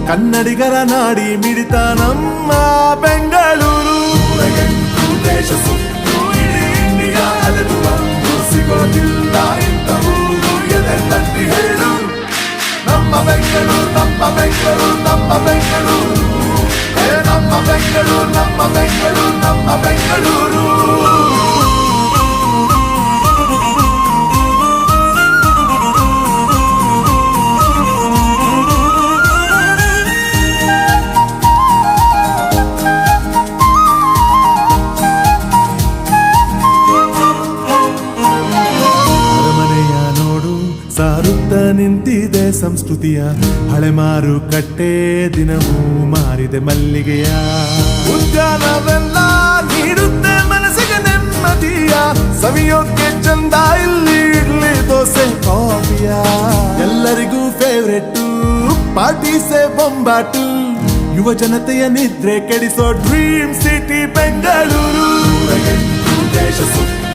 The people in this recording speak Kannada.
ಕನ್ನಡಿಗರ ನಾಡಿ ಮಿಡಿತ ನಮ್ಮ ಬೆಂಗಳೂರು. ದೇಶ ಸುತ್ತು ಇಡೀ ಇಂಡಿಯಾ ಅಲೆದು ಬಂದು ಸಿಗೋದಿಲ್ಲ ಇಂಥ ಊರು ಎದೆ ತಟ್ಟಿ ಹೇಳು ನಮ್ಮ ಬೆಂಗಳೂರು, ನಮ್ಮ ಬೆಂಗಳೂರು, ನಮ್ಮ ಬೆಂಗಳೂರು, ನಮ್ಮ ಬೆಂಗಳೂರು, ನಮ್ಮ ಬೆಂಗಳೂರು, ನಮ್ಮ ಬೆಂಗಳೂರು. ಸಾರುತ್ತ ನಿಂತಿದೆ ಸಂಸ್ಕೃತಿಯ ಹಳೆ ಮಾರುಕಟ್ಟೆ, ದಿನವೂ ಮಾರಿದೆ ಮಲ್ಲಿಗೆಯ. ಉದ್ಯಾನವೆಲ್ಲ ನೀಡುತ್ತೆ ಮನಸ್ಸಿಗೆ ನೆಮ್ಮದಿಯ, ಸವಿಯೋಕೆ ಚಂದ ಇಲ್ಲಿ ಇಡ್ಲಿ ದೋಸೆ ಕಾಫಿಯ. ಎಲ್ಲರಿಗೂ ಫೇವ್ರೆಟ್ ಪಾರ್ಟೀಸೆ ಬೊಂಬಾಟು, ಯುವ ಜನತೆಯ ನಿದ್ರೆ ಕೆಡಿಸೋ ಡ್ರೀಮ್ ಸಿಟಿ ಬೆಂಗಳೂರು.